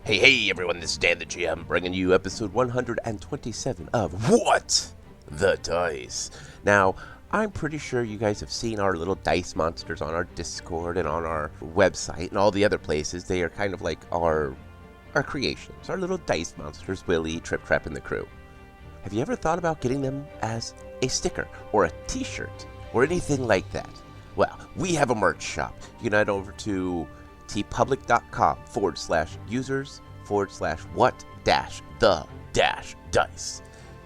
Hey everyone, this is Dan the GM bringing you episode 127 of What the Dice. Now, I'm pretty sure you guys have seen our little dice monsters on our Discord and on our website and all the other places. They are kind of like our creations, our little dice monsters, Willie, Trip Trap, and the crew. Have you ever thought about getting them as a sticker or a t-shirt or anything like that? Well, we have a merch shop. You can head over to tpublic.com/users/what-the-dice.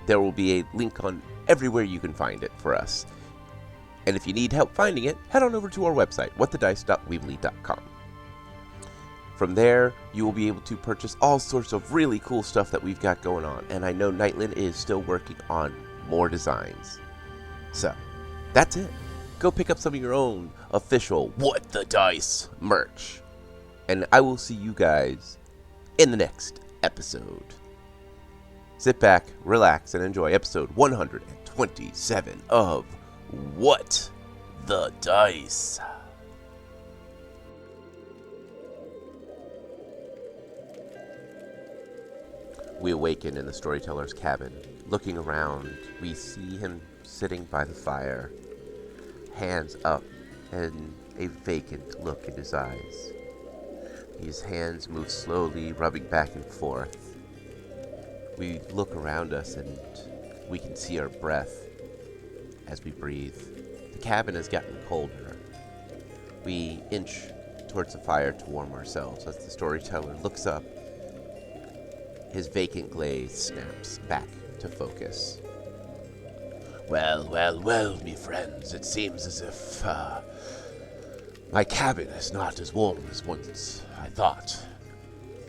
There will be a link on everywhere you can find it for us. And if you need help finding it, head on over to our website, whatthedice.weebly.com. From there, you will be able to purchase all sorts of really cool stuff that we've got going on. And I know Nytlin is still working on more designs. So, that's it. Go pick up some of your own official What the Dice merch. And I will see you guys in the next episode. Sit back, relax, and enjoy episode 127 of What the Dice. We awaken in the storyteller's cabin. Looking around, we see him sitting by the fire, hands up, and a vacant look in his eyes. His hands move slowly, rubbing back and forth. We look around us and we can see our breath as we breathe. The cabin has gotten colder. We inch towards the fire to warm ourselves as the storyteller looks up. His vacant glaze snaps back to focus. Well, me friends, it seems as if my cabin is not as warm as once I thought.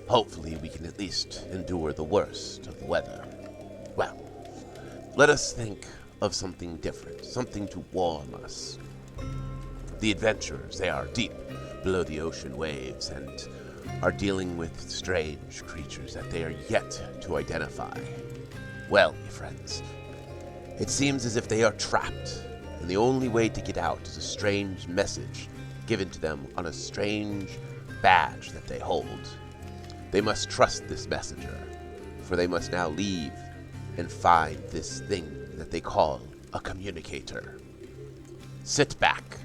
Hopefully we can at least endure the worst of the weather. Well, let us think of something different, something to warm us. The adventurers, they are deep below the ocean waves and are dealing with strange creatures that they are yet to identify. Well, my friends, it seems as if they are trapped, and the only way to get out is a strange message given to them on a strange badge that they hold. They must trust this messenger, for they must now leave and find this thing that they call a communicator. Sit back,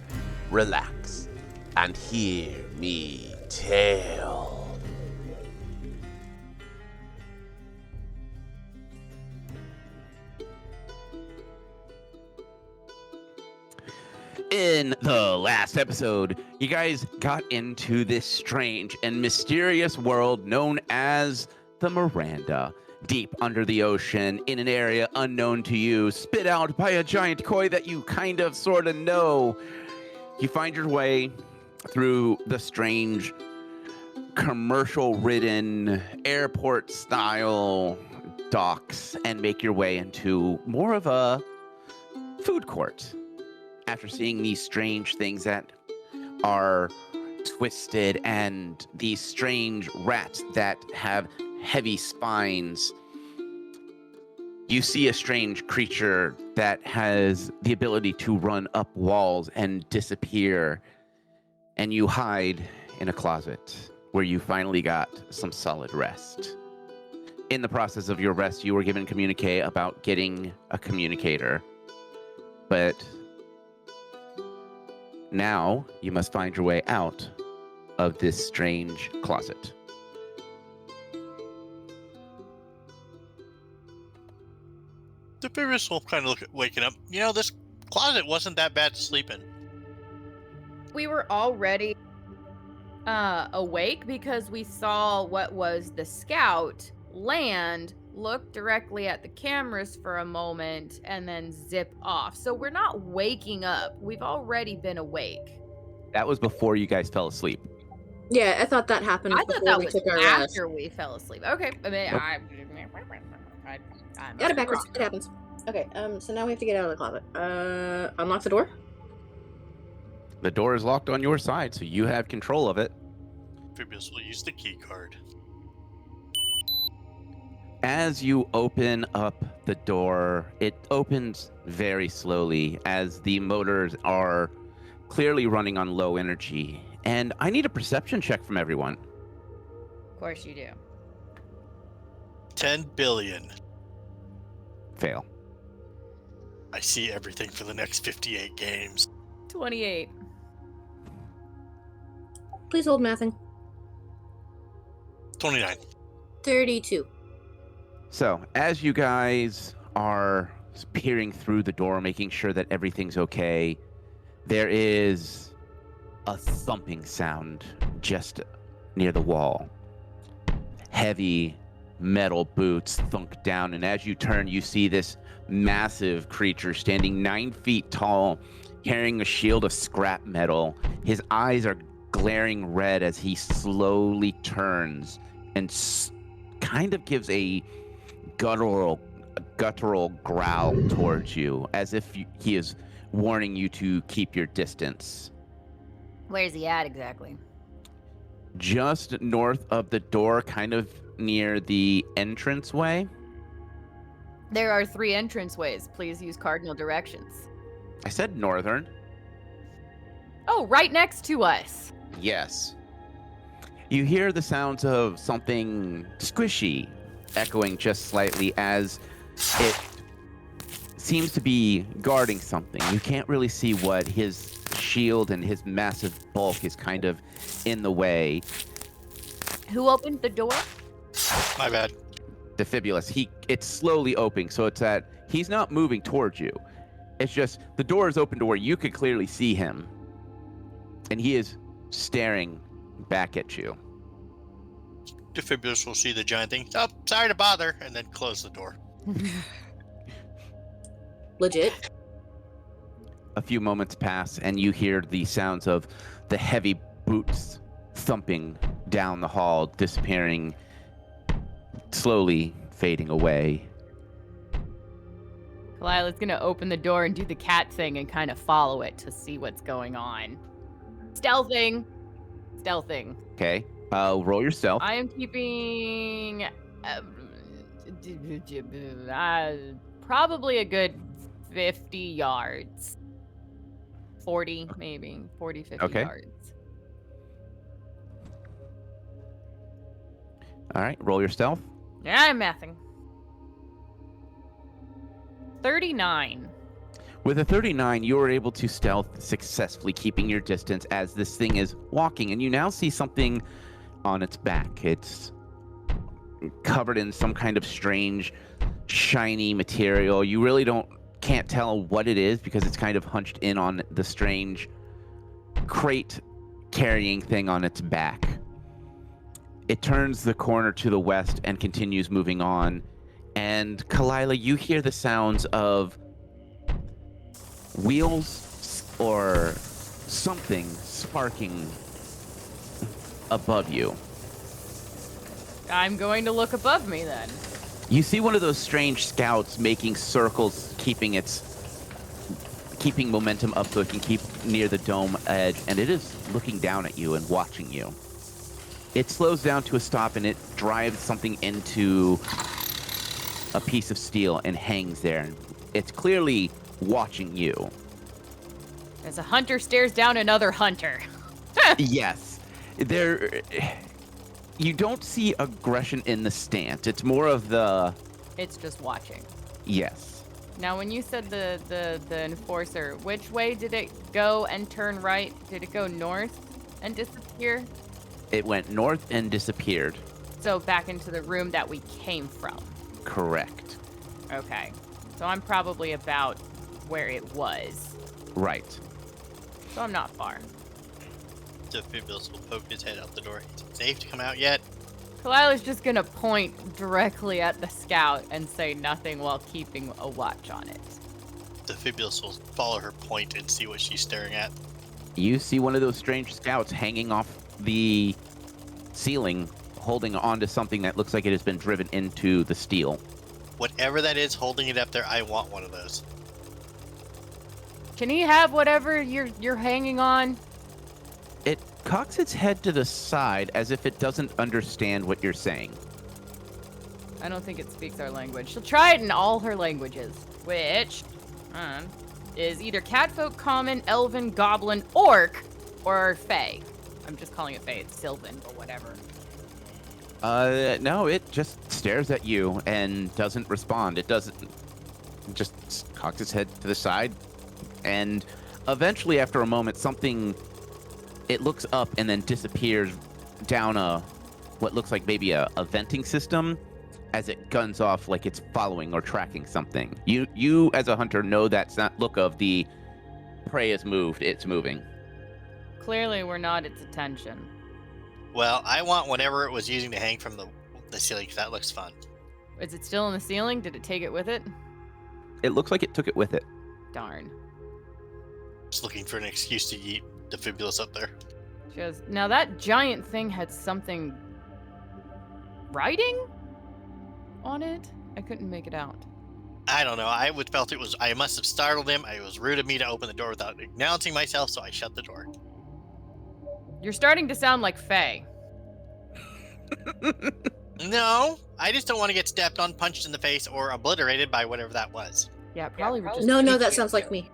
relax, and hear me tell. In the last episode, you guys got into this strange and mysterious world known as the Miranda, deep under the ocean in an area unknown to you, spit out by a giant koi that you kind of sort of know. You find your way through the strange commercial-ridden airport-style docks and make your way into more of a food court. After seeing these strange things that are twisted and these strange rats that have heavy spines, you see a strange creature that has the ability to run up walls and disappear, and you hide in a closet where you finally got some solid rest. In the process of your rest, you were given communique about getting a communicator, but now you must find your way out of this strange closet. Diffibulous will kind of waking up. You know, this closet wasn't that bad to sleep in. We were already awake because we saw what was the scout land, look directly at the cameras for a moment, and then zip off. So we're not waking up. We've already been awake. That was before you guys fell asleep. Yeah, I thought that happened I before thought that we was took our rest. after we fell asleep. Okay. I mean, Nope. I Got it backwards. It happens. Okay, so now we have to get out of the closet. Unlock the door? The door is locked on your side, so you have control of it. Diffibulous will use the key card. As you open up the door, it opens very slowly as the motors are clearly running on low energy. And I need a perception check from everyone. Of course you do. 10 billion. Fail. I see everything for the next 58 games. 28. Please hold mathing. 29. 32. So, as you guys are peering through the door, making sure that everything's okay, there is a thumping sound just near the wall. Heavy metal boots thunk down, and as you turn, you see this massive creature standing 9 feet tall, carrying a shield of scrap metal. His eyes are glaring red as he slowly turns and kind of gives a guttural growl towards you, as if he is warning you to keep your distance. Where's he at exactly? Just north of the door, kind of near the entranceway. There are 3 entranceways. Please use cardinal directions. I said northern. Oh, right next to us. Yes. You hear the sounds of something squishy echoing just slightly as it seems to be guarding something. You can't really see what. His shield and his massive bulk is kind of in the way. Who opened the door? My bad. Diffibulous. It's slowly opening, so it's that he's not moving towards you. It's just the door is open to where you can clearly see him, and he is staring back at you. Diffibulous will see the giant thing. Oh, sorry to bother, and then close the door. Legit. A few moments pass, and you hear the sounds of the heavy boots thumping down the hall, disappearing, slowly fading away. Kalila's gonna open the door and do the cat thing and kind of follow it to see what's going on. Stealthing. Okay. Roll your stealth. I am keeping probably a good 50 yards. 40, maybe. 40, 50 Okay. yards. All right. Roll your stealth. Yeah, I'm mathing. 39. With a 39, you are able to stealth successfully, keeping your distance as this thing is walking, and you now see something on its back. It's covered in some kind of strange, shiny material. You really can't tell what it is because it's kind of hunched in on the strange crate carrying thing on its back. It turns the corner to the west and continues moving on. And Kalila, you hear the sounds of wheels or something sparking above you. I'm going to look above me then. You see one of those strange scouts making circles, keeping momentum up so it can keep near the dome edge, and it is looking down at you and watching you. It slows down to a stop, and it drives something into a piece of steel and hangs there. It's clearly watching you. As a hunter stares down another hunter. Yes. You don't see aggression in the stance. It's more of the... It's just watching. Yes. Now, when you said the enforcer, which way did it go and turn right? Did it go north and disappear? It went north and disappeared. So back into the room that we came from. Correct. Okay. So I'm probably about where it was. Right. So I'm not far. Diffibulous will poke his head out the door. Is it safe to come out yet? Kalila's just gonna point directly at the scout and say nothing while keeping a watch on it. Diffibulous will follow her point and see what she's staring at. You see one of those strange scouts hanging off the ceiling, holding onto something that looks like it has been driven into the steel. Whatever that is holding it up there, I want one of those. Can he have whatever you're hanging on? It cocks its head to the side as if it doesn't understand what you're saying. I don't think it speaks our language. She'll try it in all her languages, which is either catfolk, common, elven, goblin, orc, or fae. I'm just calling it fae. It's Sylvan, but whatever. No, it just stares at you and doesn't respond. It just cocks its head to the side, and eventually, after a moment, it looks up and then disappears down what looks like maybe a venting system as it guns off like it's following or tracking something. You as a hunter know that's not look of the prey has moved, it's moving. Clearly, we're not its attention. Well, I want whatever it was using to hang from the ceiling, because that looks fun. Is it still in the ceiling? Did it take it with it? It looks like it took it with it. Darn. Just looking for an excuse to yeet Diffibulous up there. She goes, now that giant thing had something writing on it? I couldn't make it out. I don't know. I felt it was. I must have startled him. It was rude of me to open the door without announcing myself, so I shut the door. You're starting to sound like Faye. No, I just don't want to get stepped on, punched in the face, or obliterated by whatever that was. Yeah, it probably would just. No, kick that you. sounds like me.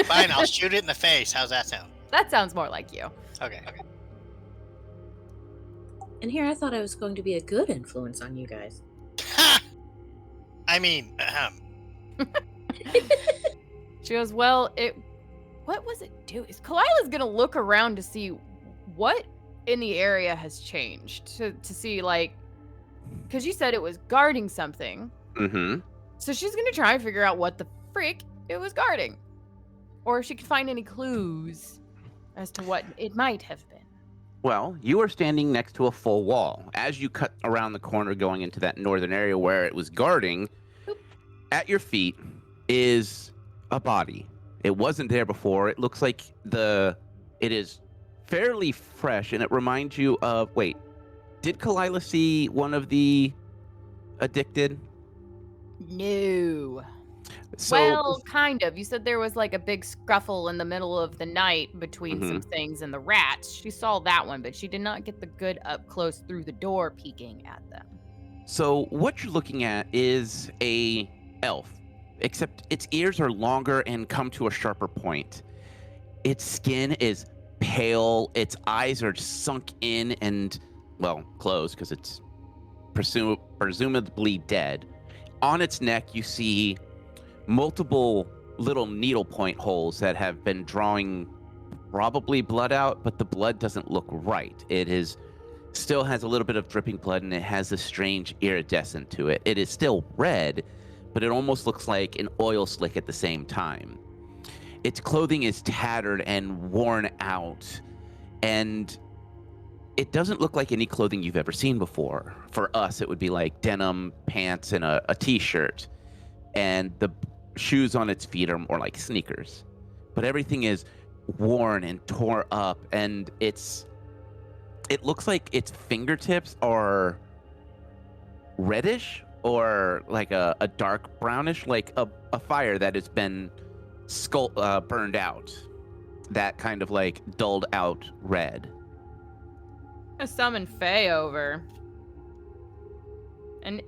Fine, I'll shoot it in the face. How's that sound? That sounds more like you. Okay. And here I thought I was going to be a good influence on you guys. I mean, She goes, well, what was it do? Is Kalila's gonna look around to see what in the area has changed to see, like, because you said it was guarding something. Mm-hmm. So she's gonna try and figure out what the frick it was guarding, or if she could find any clues as to what it might have been. Well, you are standing next to a full wall. As you cut around the corner going into that northern area where it was guarding, at your feet is a body. It wasn't there before. It looks like it is fairly fresh, and it reminds you of... Wait, did Kalila see one of the addicted? No. So, Well, kind of. You said there was like a big scruffle in the middle of the night between some things and the rats. She saw that one, but she did not get the good up close through the door peeking at them. So what you're looking at is a elf, except its ears are longer and come to a sharper point. Its skin is pale. Its eyes are sunk in and, well, closed because it's presumably dead. On its neck, you see multiple little needlepoint holes that have been drawing probably blood out, but the blood doesn't look right. It still has a little bit of dripping blood, and it has a strange iridescent to it. It is still red, but it almost looks like an oil slick at the same time. Its clothing is tattered and worn out, and it doesn't look like any clothing you've ever seen before. For us, it would be like denim pants and a t-shirt, and the shoes on its feet are more like sneakers. But everything is worn and tore up, and it looks like its fingertips are reddish or like a dark brownish, like a fire that has been burned out. That kind of like dulled out red. I summon Faye over. And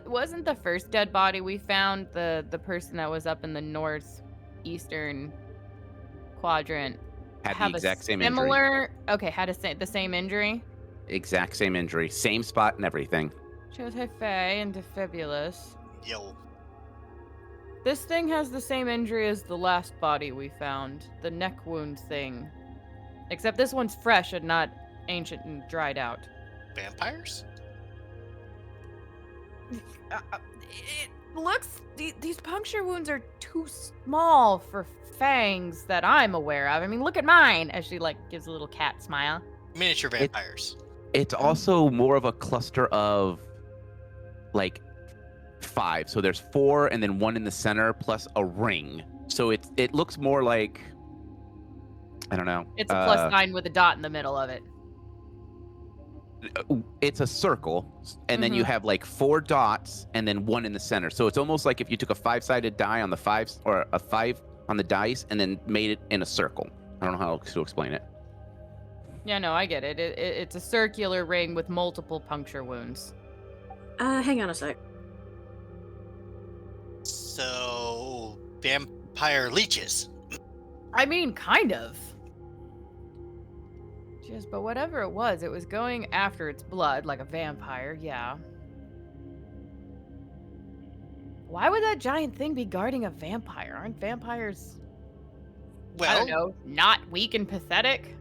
wasn't the first dead body we found the person that was up in the northeastern quadrant Had have the exact same injury. similar? Okay, had the same injury. Exact same injury, same spot and everything. Shows her Faye and Diffibulous. yo. This thing has the same injury as the last body we found, the neck wound thing. Except this one's fresh and not ancient and dried out. Vampires? It looks... These puncture wounds are too small for fangs that I'm aware of. I mean, look at mine! As she, like, gives a little cat smile. Miniature vampires. It's also more of a cluster of like 5. So there's 4 and then 1 in the center plus a ring. So it looks more like, I don't know. It's a plus 9 with a dot in the middle of it. It's a circle, and then you have like 4 dots and then 1 in the center. So it's almost like if you took a 5-sided die on the 5s, or a 5 on the dice, and then made it in a circle. I don't know how to explain it. Yeah, no, I get it. It's a circular ring with multiple puncture wounds. Hang on a sec. So, vampire leeches. I mean, kind of. Just, but whatever it was going after its blood like a vampire, yeah. Why would that giant thing be guarding a vampire? Aren't vampires, I don't Well, know, not weak and pathetic?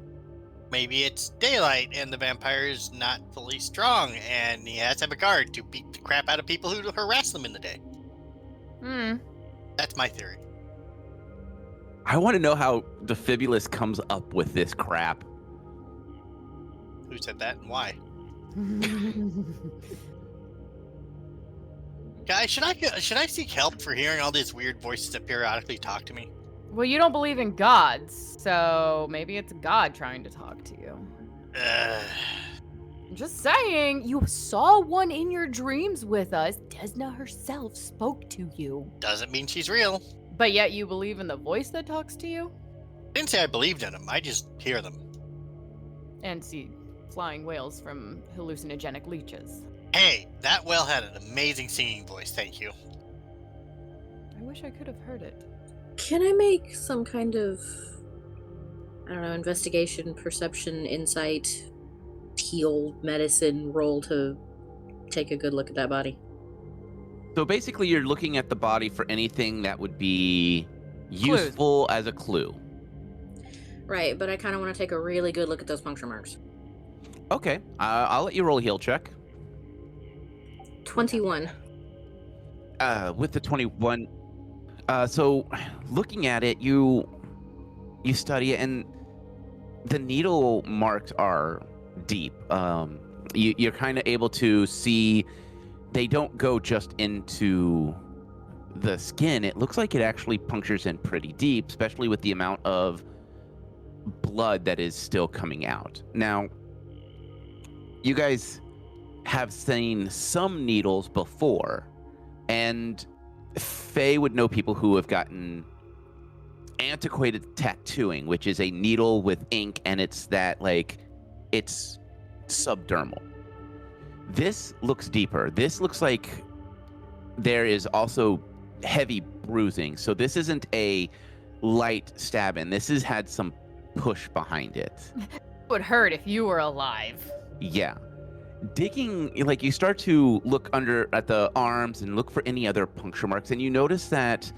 maybe it's daylight and the vampire's not fully strong, and he has to have a guard to beat the crap out of people who harass them in the day. Hmm. That's my theory. I want to know how Diffibulous comes up with this crap. Who said that and why? Guys, should I seek help for hearing all these weird voices that periodically talk to me? Well, you don't believe in gods, so maybe it's a god trying to talk to you. I'm just saying, you saw one in your dreams with us. Desna herself spoke to you. Doesn't mean she's real. But yet you believe in the voice that talks to you? Didn't say I believed in them. I just hear them. And see flying whales from hallucinogenic leeches. Hey, that whale had an amazing singing voice. Thank you. I wish I could have heard it. Can I make some kind of, I don't know, investigation, perception, insight, heal, medicine roll to take a good look at that body? So basically, you're looking at the body for anything that would be useful as a clue. Right, but I kind of want to take a really good look at those puncture marks. Okay, I'll let you roll a heal check. 21. With the 21, so looking at it, you study it, and the needle marks are deep. You're kind of able to see they don't go just into the skin. It looks like it actually punctures in pretty deep, especially with the amount of blood that is still coming out. Now, you guys have seen some needles before, and Faye would know people who have gotten antiquated tattooing, which is a needle with ink, and it's subdermal. This looks deeper. This looks like there is also heavy bruising. So this isn't a light stabbing. This has had some push behind it. It would hurt if you were alive. Yeah. Digging, like, you start to look under at the arms and look for any other puncture marks, and you notice that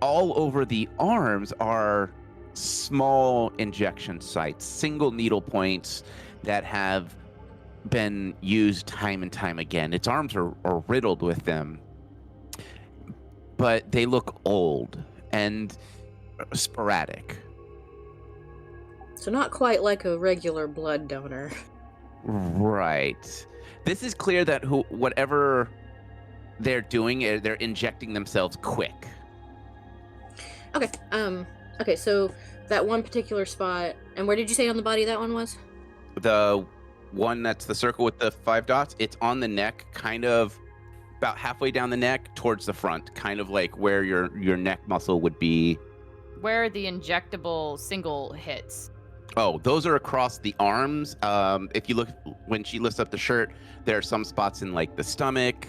all over the arms are small injection sites, single needle points that have been used time and time again. Its arms are riddled with them, but they look old and sporadic. So not quite like a regular blood donor. Right. This is clear that whatever they're doing, they're injecting themselves quick. Okay, okay, so that one particular spot, and where did you say on the body that one was? The one that's the circle with the 5 dots, it's on the neck, kind of about halfway down the neck towards the front, kind of like where your neck muscle would be. Where are the injectable single hits? Oh, those are across the arms. If you look, when she lifts up the shirt, there are some spots in like the stomach.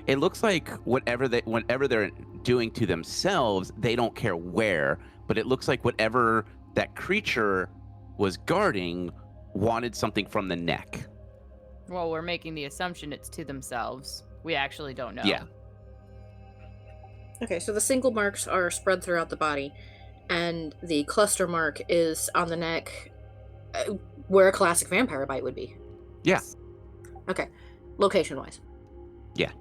It looks like whenever they're doing to themselves, they don't care where, but it looks like whatever that creature was guarding wanted something from the neck. Well, we're making the assumption it's to themselves. We actually don't know. Yeah. Okay, so the single marks are spread throughout the body, and the cluster mark is on the neck, where a classic vampire bite would be. Yeah. Okay, location-wise. Yeah.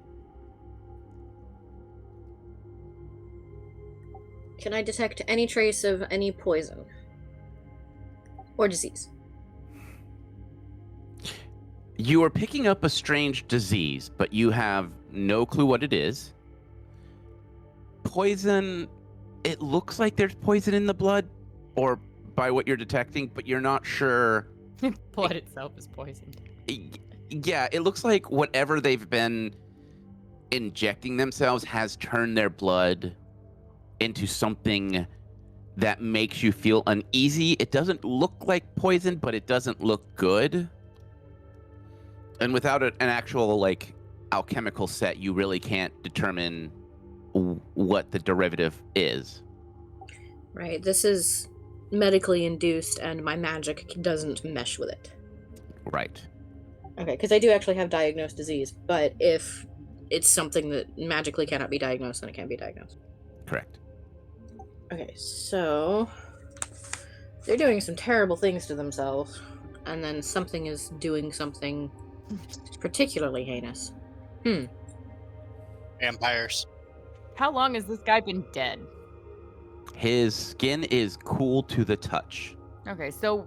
Can I detect any trace of any poison or disease? You are picking up a strange disease, but you have no clue what it is. Poison, it looks like there's poison in the blood, or by what you're detecting, but you're not sure. Blood itself is poisoned. Yeah, it looks like whatever they've been injecting themselves has turned their blood into something that makes you feel uneasy. It doesn't look like poison, but it doesn't look good. And without an actual, like, alchemical set, you really can't determine what the derivative is. Right, this is medically induced and my magic doesn't mesh with it. Right. Okay, because I do actually have diagnosed disease, but if it's something that magically cannot be diagnosed, then it can't be diagnosed. Correct. Okay, so they're doing some terrible things to themselves, and then something is doing something particularly heinous. Vampires. How long has this guy been dead? His skin is cool to the touch. Okay, so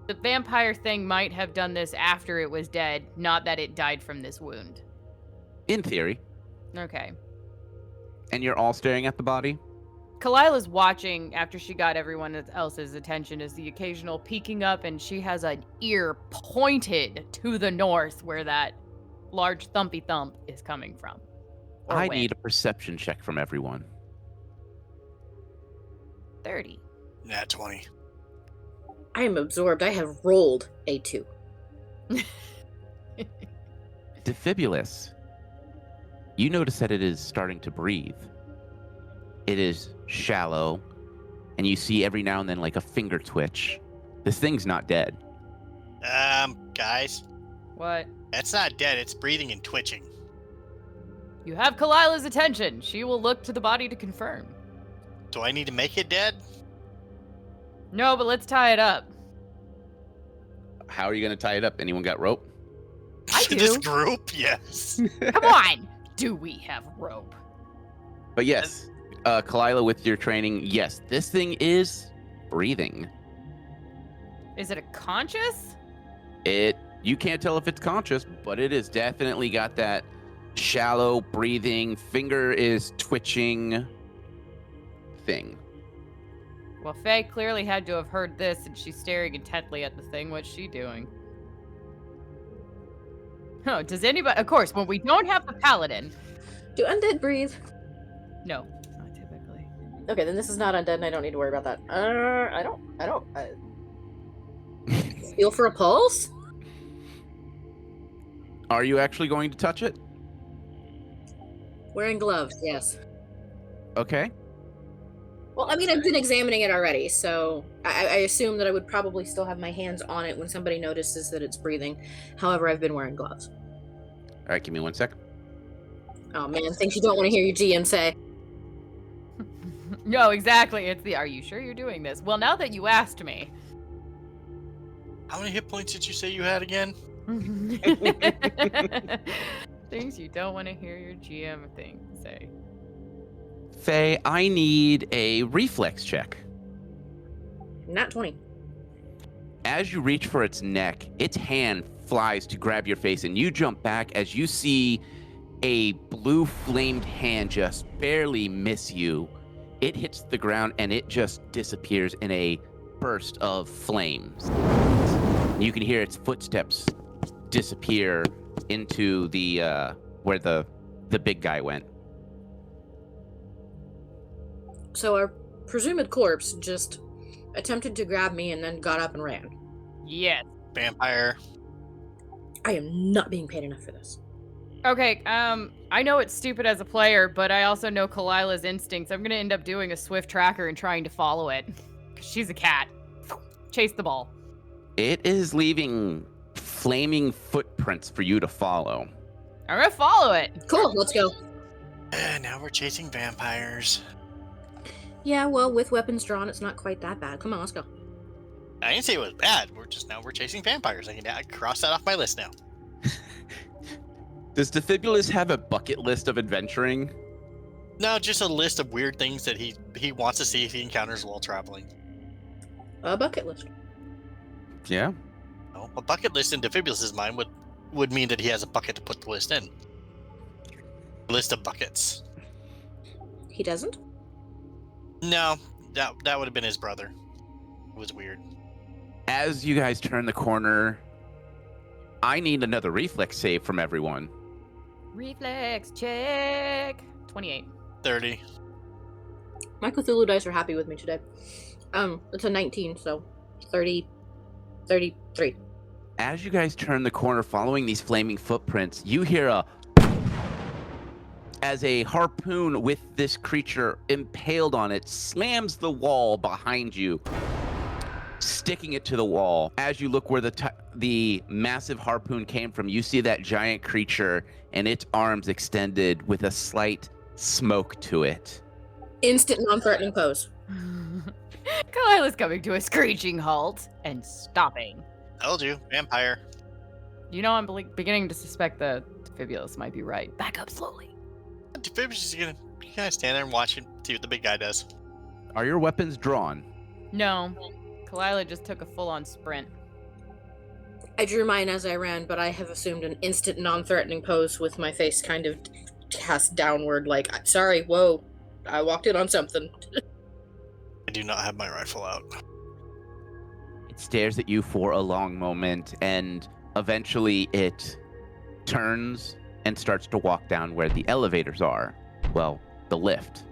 the vampire thing might have done this after it was dead, not that it died from this wound. In theory. Okay. And you're all staring at the body? Kalila's watching after she got everyone else's attention as the occasional peeking up, and she has an ear pointed to the north where that large thumpy thump is coming from. Or I when. need a perception check from everyone. 30. Nat 20. I am absorbed. I have rolled a 2. Diffibulous. You notice that it is starting to breathe. It is shallow, and you see every now and then like a finger twitch. This thing's not dead. Guys, What? that's not dead. It's breathing and twitching. You have Kalila's attention. She will look to the body to confirm. Do I need to make it dead? No, but let's tie it up. How are you going to tie it up? Anyone got rope? I This do. group, yes. Come on! Do we have rope? But yes, Kalila, with your training, yes, this thing is breathing. Is it a conscious? You can't tell if it's conscious, but it has definitely got that shallow breathing, finger is twitching thing. Well, Faye clearly had to have heard this, and she's staring intently at the thing. What's she doing? Oh, does anybody... Of course, when we don't have the paladin... Do undead breathe? No, not typically. Okay, then this is not undead, and I don't need to worry about that. I don't. Feel for a pulse? Are you actually going to touch it? Wearing gloves, yes. Okay. Well, I mean, I've been examining it already, so I assume that I would probably still have my hands on it when somebody notices that it's breathing. However, I've been wearing gloves. All right, give me 1 second. Oh man, things you don't want to hear your GM say. No, exactly. It's the, are you sure you're doing this? Well, now that you asked me. How many hit points did you say you had again? Things you don't want to hear your GM say. Faye, I need a reflex check. Not 20. As you reach for its neck, its hand flies to grab your face, and you jump back as you see a blue flamed hand just barely miss you. It hits the ground, and it just disappears in a burst of flames. You can hear its footsteps disappear into the where the big guy went. So our presumed corpse just attempted to grab me and then got up and ran. Yes. Vampire. I am not being paid enough for this. Okay, I know it's stupid as a player, but I also know Kalila's instincts. I'm gonna end up doing a swift tracker and trying to follow it. 'Cause she's a cat. Chase the ball. It is leaving flaming footprints for you to follow. I'm gonna follow it. Cool, let's go. Now we're chasing vampires. Yeah, well, with weapons drawn, it's not quite that bad. Come on, let's go. I didn't say it was bad. We're chasing vampires. I can cross that off my list now. Does Diffibulous have a bucket list of adventuring? No, just a list of weird things that he wants to see if he encounters while traveling. A bucket list. Yeah. No, a bucket list in Diffibulous' mind would mean that he has a bucket to put the list in. List of buckets. He doesn't? No, that would have been his brother. It was weird. As you guys turn the corner, I need another reflex save from everyone. Reflex check. 28. 30. My Cthulhu dice are happy with me today. It's a 19, so 33. As you guys turn the corner following these flaming footprints, you hear as a harpoon with this creature impaled on it slams the wall behind you. sticking it to the wall. As you look where the massive harpoon came from, you see that giant creature and its arms extended with a slight smoke to it. Instant non-threatening pose. Kalila's coming to a screeching halt and stopping. Told you, vampire. You know, I'm beginning to suspect the Diffibulous might be right. Back up slowly. Diffibulous is gonna kind of stand there and watch it, see what the big guy does. Are your weapons drawn? No. Kalila just took a full-on sprint. I drew mine as I ran, but I have assumed an instant non-threatening pose with my face kind of cast downward, like, sorry, whoa, I walked in on something. I do not have my rifle out. It stares at you for a long moment, and eventually it turns and starts to walk down where the elevators are. Well, the lift.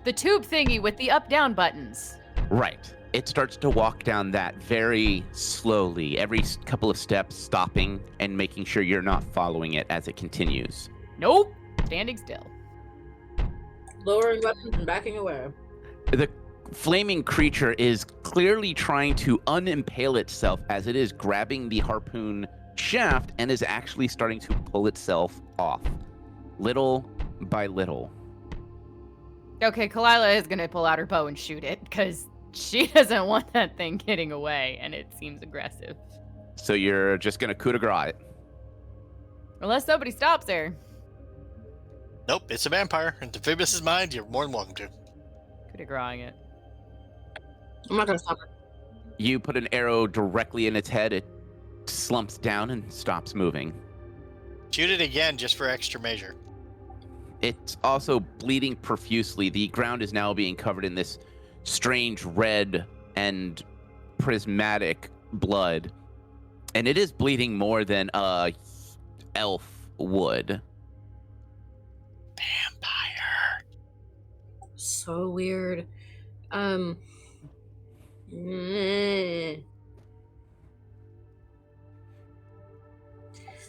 The tube thingy with the up-down buttons. Right. It starts to walk down that very slowly, every couple of steps stopping and making sure you're not following it as it continues. Nope. Standing still. Lowering weapons and backing away. The flaming creature is clearly trying to unimpale itself as it is grabbing the harpoon shaft and is actually starting to pull itself off, little by little. Okay, Kalila is gonna pull out her bow and shoot it, because she doesn't want that thing getting away, and it seems aggressive. So you're just gonna coup de grace it. Unless somebody stops her. Nope, it's a vampire. And Diffibulous is mine, you're more than welcome to. Coup de grace it. I'm not gonna stop her. You put an arrow directly in its head, it slumps down and stops moving. Shoot it again just for extra measure. It's also bleeding profusely. The ground is now being covered in this strange red and prismatic blood. And it is bleeding more than a elf would. Vampire. So weird. I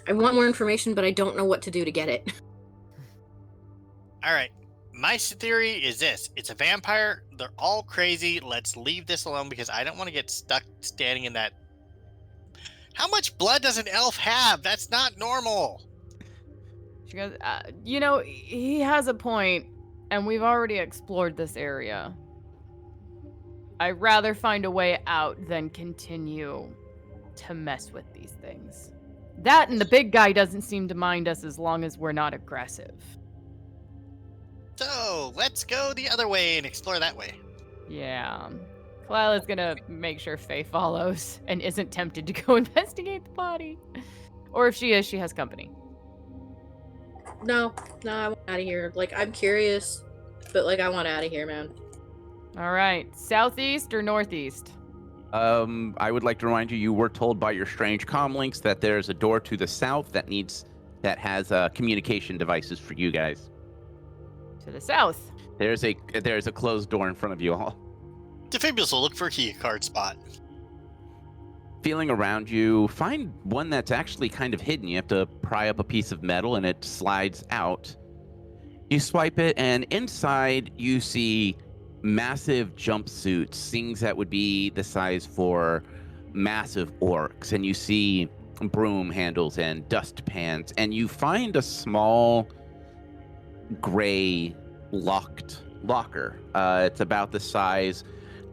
want more information, but I don't know what to do to get it. All right. My theory is this. It's a vampire. They're all crazy. Let's leave this alone because I don't want to get stuck standing in that. How much blood does an elf have? That's not normal. She goes, you know, he has a point, and we've already explored this area. I'd rather find a way out than continue to mess with these things. That and the big guy doesn't seem to mind us as long as we're not aggressive. So let's go the other way and explore that way. Yeah. Kalila's gonna make sure Faye follows and isn't tempted to go investigate the body. Or if she is, she has company. No, I want out of here. Like, I'm curious, but like, I want out of here, man. All right. Southeast or northeast? I would like to remind you, you were told by your strange comm links that there's a door to the south that has communication devices for you guys. To the south. There's a closed door in front of you all. Diffibulous will look for a key card spot. Feeling around you, find one that's actually kind of hidden. You have to pry up a piece of metal and it slides out. You swipe it and inside you see massive jumpsuits, things that would be the size for massive orcs. And you see broom handles and dust pans. And you find a small gray locked locker. It's about the size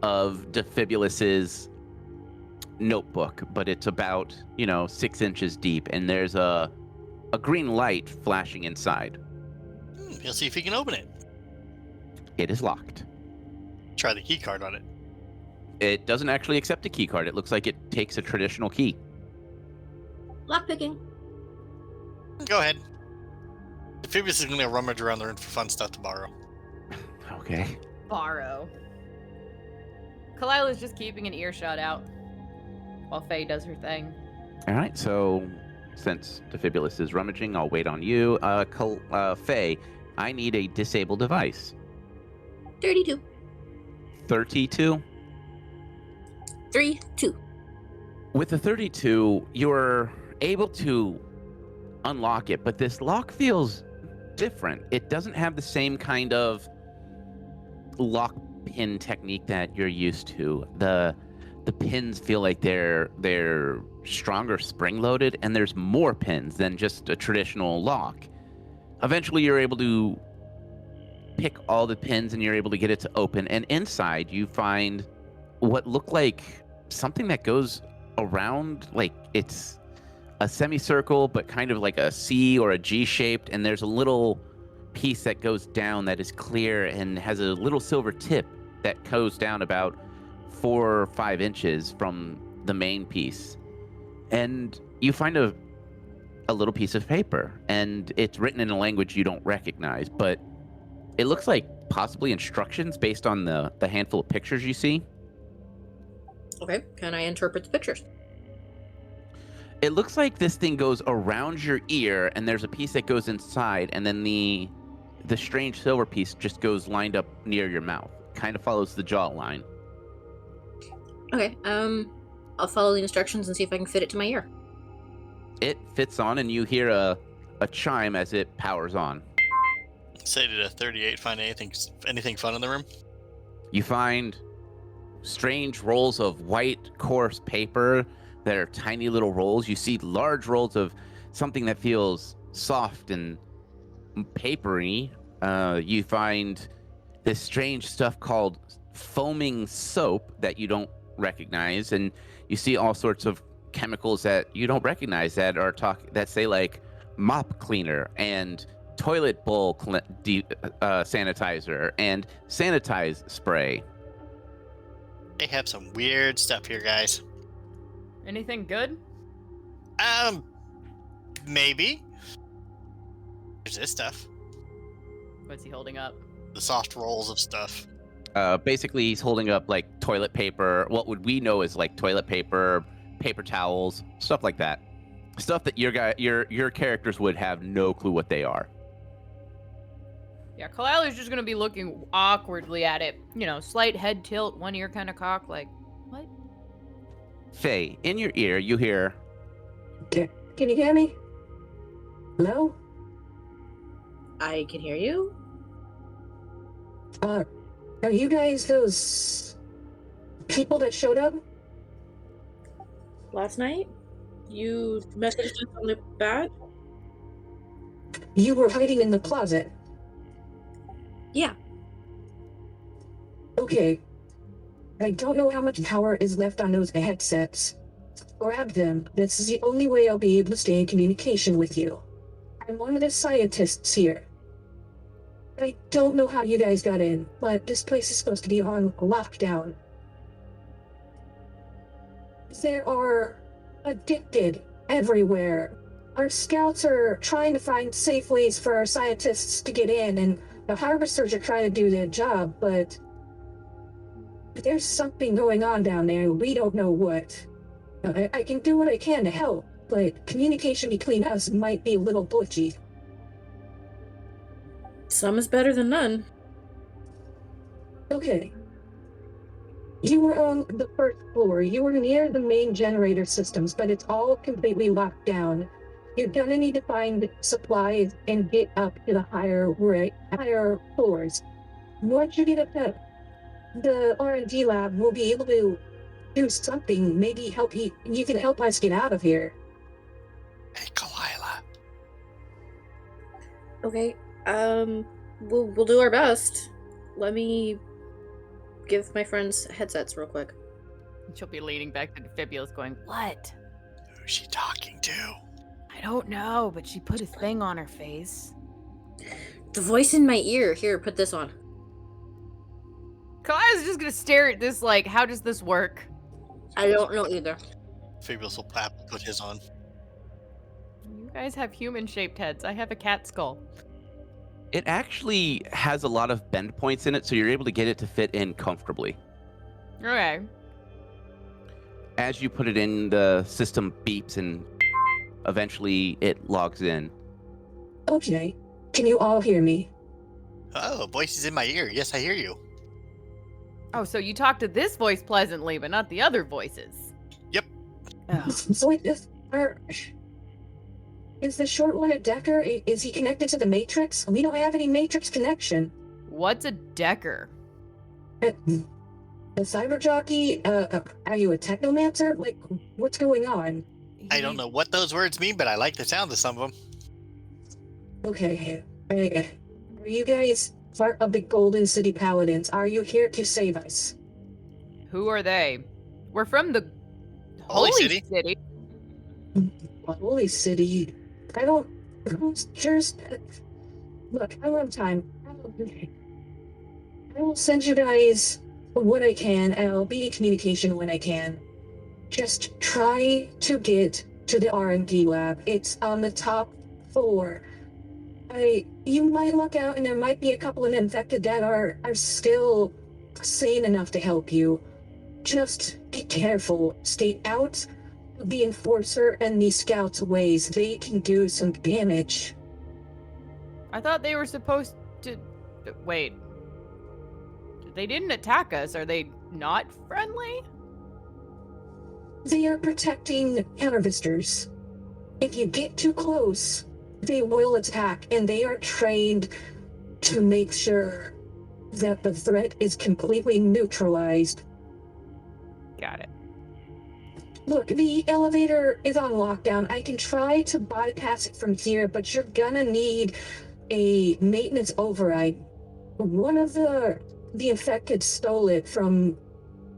of Diffibulous's notebook, but it's about 6 inches deep, and there's a green light flashing inside. He'll see if he can open it. It is locked. Try the key card on it. It doesn't actually accept a key card. It looks like it takes a traditional key. Lockpicking. Go ahead. Diffibulous is going to rummage around the room for fun stuff to borrow. Okay. Borrow. Kalila's just keeping an earshot out while Faye does her thing. All right, so since Diffibulous is rummaging, I'll wait on you. Faye, I need a disable device. 32. 32? 32. With the 32, you're able to unlock it, but this lock feels different. It doesn't have the same kind of lock pin technique that you're used to. The the pins feel like they're stronger spring loaded, and there's more pins than just a traditional lock. Eventually you're able to pick all the pins and you're able to get it to open, and inside you find what looked like something that goes around, like it's a semicircle but kind of like a C or a G shaped, and there's a little piece that goes down that is clear and has a little silver tip that goes down about 4 or 5 inches from the main piece. And you find a little piece of paper, and it's written in a language you don't recognize, but it looks like possibly instructions based on the handful of pictures you see. Okay, can I interpret the pictures? It looks like this thing goes around your ear, and there's a piece that goes inside, and then the strange silver piece just goes lined up near your mouth. Kind of follows the jaw line. Okay, I'll follow the instructions and see if I can fit it to my ear. It fits on, and you hear a chime as it powers on. Say, did a 38 find anything fun in the room? You find strange rolls of white, coarse paper that are tiny little rolls. You see large rolls of something that feels soft and papery. You find this strange stuff called foaming soap that you don't recognize, and you see all sorts of chemicals that you don't recognize that are that say like mop cleaner and toilet bowl sanitizer and sanitize spray. They have some weird stuff here, guys. Anything good? Maybe. There's this stuff. What's he holding up? The soft rolls of stuff. Basically, he's holding up like toilet paper. What would we know is like toilet paper, paper towels, stuff like that. Stuff that your characters would have no clue what they are. Yeah, Kalila is just gonna be looking awkwardly at it. You know, slight head tilt, one ear kind of cocked, like, what? Faye, in your ear, you hear, Can you hear me? Hello? I can hear you. Are you guys those people that showed up? Last night, you messaged us on the badge? You were hiding in the closet. Yeah. Okay. I don't know how much power is left on those headsets. Grab them. This is the only way I'll be able to stay in communication with you. I'm one of the scientists here. I don't know how you guys got in, but this place is supposed to be on lockdown. There are addicted everywhere. Our scouts are trying to find safe ways for our scientists to get in, and the harvesters are trying to do their job, but there's something going on down there, and we don't know what. I can do what I can to help, but communication between us might be a little glitchy. Some is better than none. Okay. You were on the first floor. You were near the main generator systems, but it's all completely locked down. You're gonna need to find supplies and get up to the higher floors. Once you get up to the R&D lab, we'll be able to do something. Maybe help you. You can help us get out of here. Hey, Kalila. Okay. We'll do our best. Let me give my friends headsets real quick. She'll be leaning back to Diffibulous going, what? Who's she talking to? I don't know, but she put a thing on her face. The voice in my ear. Here, put this on. Kalila's just gonna stare at this like, how does this work? I don't know either. Fabulous will put his on. You guys have human-shaped heads. I have a cat skull. it actually has a lot of bend points in it, so you're able to get it to fit in comfortably. Okay. As you put it in, the system beeps and eventually it logs in. Okay. Can you all hear me? Oh, a voice is in my ear. Yes, I hear you. Oh, so you talk to this voice pleasantly, but not the other voices. Yep. Oh. So is the short one a Decker? Is he connected to the Matrix? We don't have any Matrix connection. What's a Decker? a cyber jockey? Are you a technomancer? Like, what's going on? I don't know what those words mean, but I like the sound of some of them. Okay. Are you guys part of the Golden City Paladins? Are you here to save us? Who are they? We're from the Holy Holy City? City. Holy City. I don't. Who's just. Look, I don't have time. I will send you guys what I can, and I'll be in communication when I can. Just try to get to the R&D lab. It's on the top floor. You might look out, and there might be a couple of infected that are still sane enough to help you. Just be careful. Stay out of the Enforcer and the Scout's ways. They can do some damage. I thought they were supposed to. Wait. They didn't attack us. Are they not friendly? They are protecting countervistors. If you get too close, they will attack, and they are trained to make sure that the threat is completely neutralized. Got it. Look, the elevator is on lockdown. I can try to bypass it from here, but you're gonna need a maintenance override. One of the infected stole it from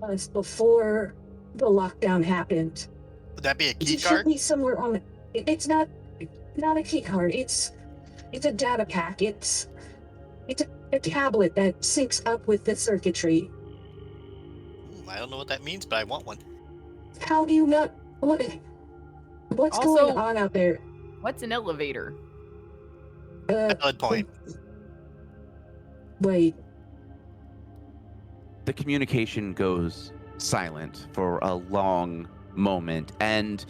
us before the lockdown happened. Would that be a key It should card? be somewhere on the. It's not a key card. It's a data pack. It's a tablet that syncs up with the circuitry. I don't know what that means, but I want one. How do you not? What's Also- going on out there? What's an elevator? Valid point. Wait. The communication goes silent for a long moment, and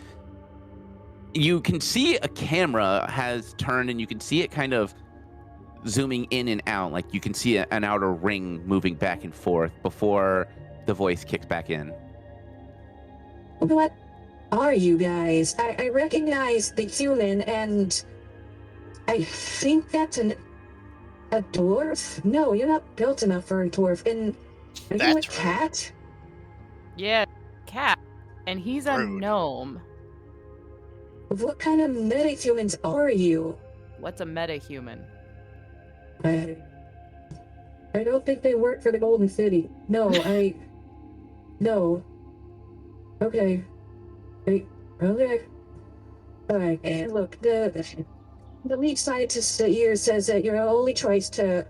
you can see a camera has turned, and you can see it kind of zooming in and out, like you can see an outer ring moving back and forth before the voice kicks back in. What are you guys? I recognize the human, and I think that's a dwarf? No, you're not built enough for a dwarf. And are you a That's right. cat? Yeah, cat. And he's a Rude. gnome. What kind of metahumans are you? What's a metahuman? I don't think they work for the Golden City. No, No. Okay. Okay. Alright, and look, the lead scientist here says that you're our only choice to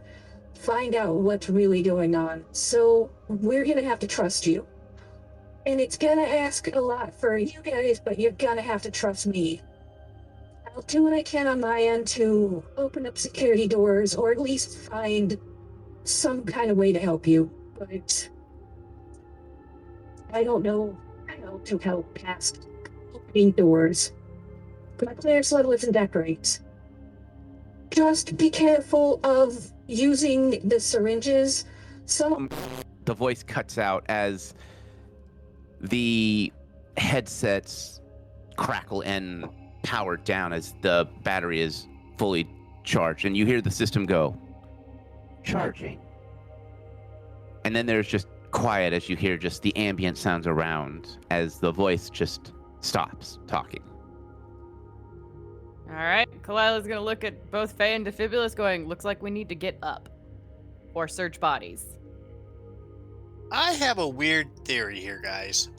find out what's really going on. So we're gonna have to trust you. And it's gonna ask a lot for you guys, but you're gonna have to trust me. I'll do what I can on my end to open up security doors, or at least find some kind of way to help you. But I don't know how to help past opening doors. My clearance level isn't that great. Just be careful of using the syringes. The voice cuts out as the headsets crackle and power down as the battery is fully charged, and you hear the system go, charging. And then there's just quiet as you hear just the ambient sounds around as the voice just stops talking. All right, Kalila's gonna look at both Faye and Diffibulous going, looks like we need to get up. Or search bodies. I have a weird theory here, guys.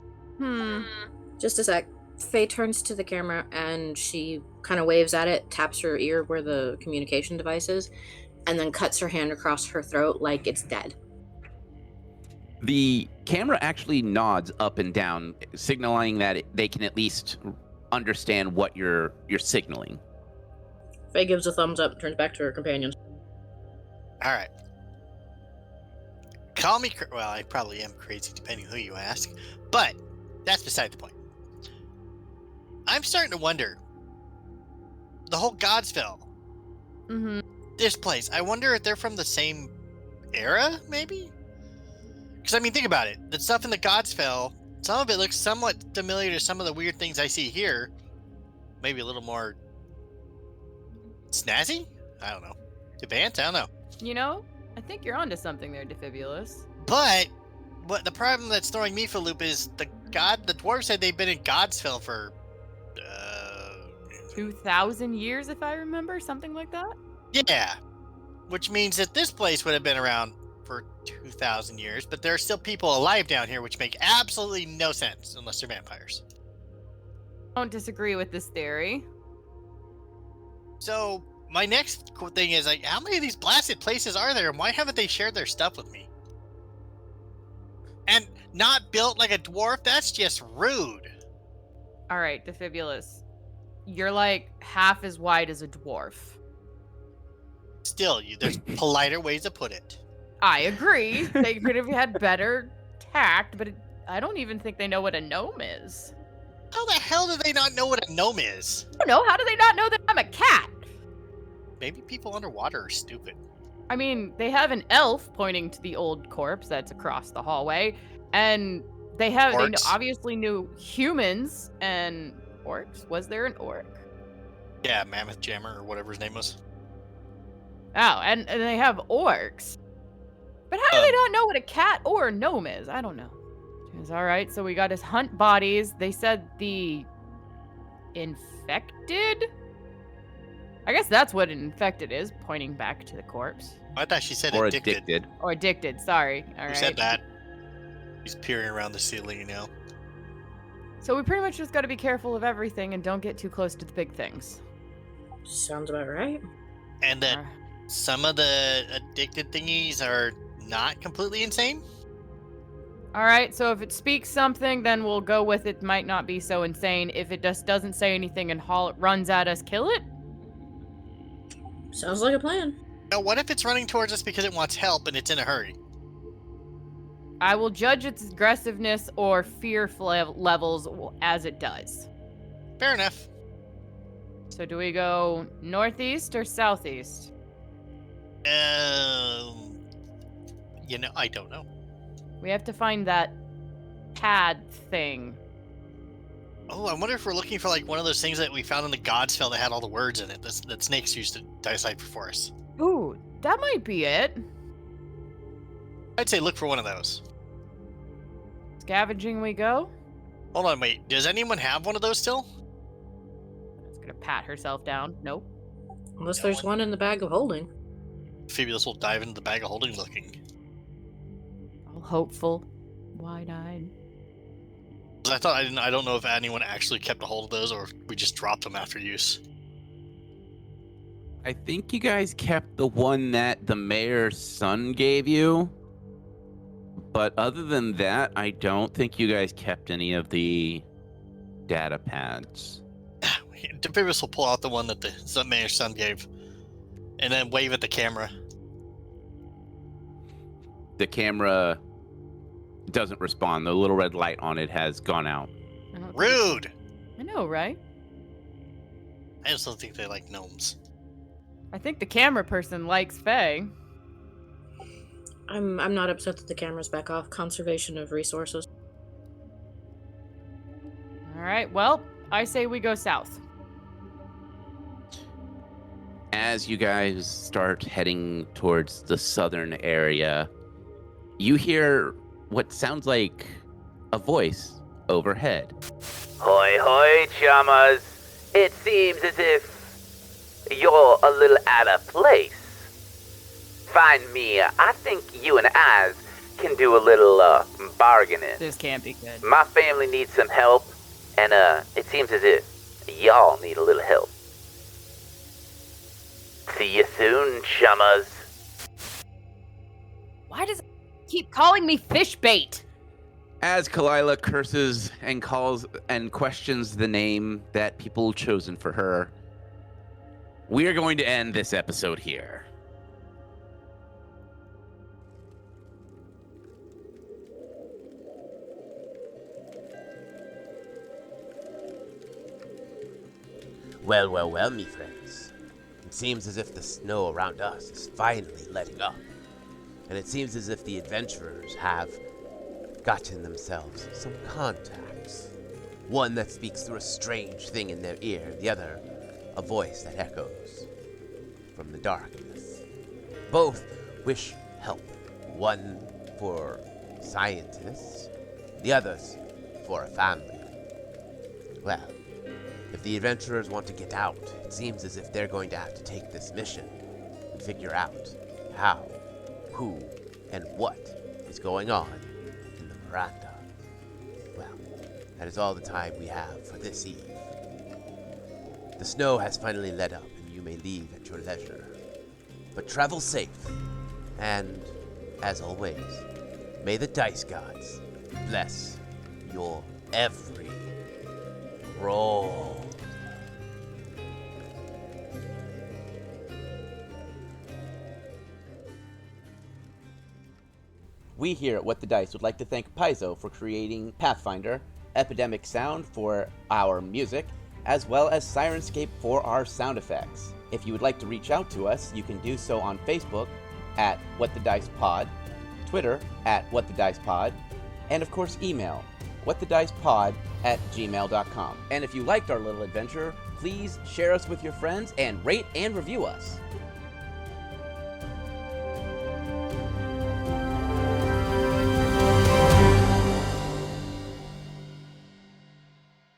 Just a sec. Faye turns to the camera and she kind of waves at it, taps her ear where the communication device is, and then cuts her hand across her throat like it's dead. The camera actually nods up and down, signaling that they can at least understand what you're signaling. Faye gives a thumbs up and turns back to her companions. All right. Call me, well, I probably am crazy depending who you ask, but that's beside the point. I'm starting to wonder, the whole Godsville, Mm-hmm. this place, I wonder if they're from the same era, maybe? Because, I mean, think about it. The stuff in the Godsville, some of it looks somewhat familiar to some of the weird things I see here. Maybe a little more snazzy? I don't know. Advanced? I don't know. You know, I think you're onto something there, Diffibulous. But But the problem that's throwing me for a loop is the dwarves said they've been in Godsville for 2,000 years, if I remember, something like that. yeah, which means that this place would have been around for 2,000 years, but there are still people alive down here, which make absolutely no sense unless they're vampires. Don't disagree with this theory. So my next thing is like, how many of these blasted places are there, and why haven't they shared their stuff with me? And not built like a dwarf? That's just rude. All right, Diffibulous. You're like half as wide as a dwarf. Still, there's politer ways to put it. I agree. They could have had better tact, but I don't even think they know what a gnome is. How the hell do they not know what a gnome is? I don't know. How do they not know that I'm a cat? Maybe people underwater are stupid. I mean, they have an elf pointing to the old corpse that's across the hallway, and they obviously knew humans and orcs. Was there an orc? Yeah, Mammoth Jammer or whatever his name was. Oh, and they have orcs. But how do they not know what a cat or a gnome is? I don't know. It's all right, so we got to hunt bodies. They said the infected? I guess that's what an infected is, pointing back to the corpse. I thought she said Or addicted. Or addicted, sorry. All right. You said that. He's peering around the ceiling, you know. So we pretty much just got to be careful of everything and don't get too close to the big things. Sounds about right. And that some of the addicted thingies are not completely insane? All right, so if it speaks something, then we'll go with it. Might not be so insane. If it just doesn't say anything and runs at us, kill it? Sounds like a plan. Now, what if it's running towards us because it wants help and it's in a hurry? I will judge its aggressiveness or fear levels as it does. Fair enough. So do we go northeast or southeast? I don't know. We have to find that pad thing. Oh, I wonder if we're looking for like one of those things that we found in the Godsfell that had all the words in it that snakes used to decipher for us. Ooh, that might be it. I'd say look for one of those. Scavenging we go. Hold on, wait. Does anyone have one of those still? It's gonna pat herself down. Nope. Unless there's one in the bag of holding. Diffibulous will dive into the bag of holding looking. All hopeful, wide-eyed. I don't know if anyone actually kept a hold of those or if we just dropped them after use. I think you guys kept the one that the mayor's son gave you. But other than that, I don't think you guys kept any of the data pads. Diffibulous will pull out the one that the mayor's son gave and then wave at the camera. The camera doesn't respond. The little red light on it has gone out. Rude! I know, right? I just don't think they like gnomes. I think the camera person likes Faye. I'm not upset that the camera's back off. Conservation of resources. All right, well, I say we go south. As you guys start heading towards the southern area, you hear what sounds like a voice overhead. Hoi hoi, chummers. It seems as if you're a little out of place. Find me. I think you and I can do a little bargaining. This can't be good. My family needs some help, and it seems as if y'all need a little help. See you soon, chummers. Why does it keep calling me fish bait? As Kalila curses and calls and questions the name that people chosen for her, we are going to end this episode here. Well, well, well, me friends. It seems as if the snow around us is finally letting up. And it seems as if the adventurers have gotten themselves some contacts. One that speaks through a strange thing in their ear, the other a voice that echoes from the darkness. Both wish help. One for scientists, the others for a family. Well, if the adventurers want to get out, it seems as if they're going to have to take this mission and figure out how, who, and what is going on in the veranda. Well, that is all the time we have for this eve. The snow has finally let up, and you may leave at your leisure. But travel safe, and, as always, may the dice gods bless your every roll. We here at What the Dice would like to thank Paizo for creating Pathfinder, Epidemic Sound for our music, as well as Sirenscape for our sound effects. If you would like to reach out to us, you can do so on Facebook at What the Dice Pod, Twitter at What the Dice Pod, and of course email whatthedicepod@gmail.com. And if you liked our little adventure, please share us with your friends and rate and review us.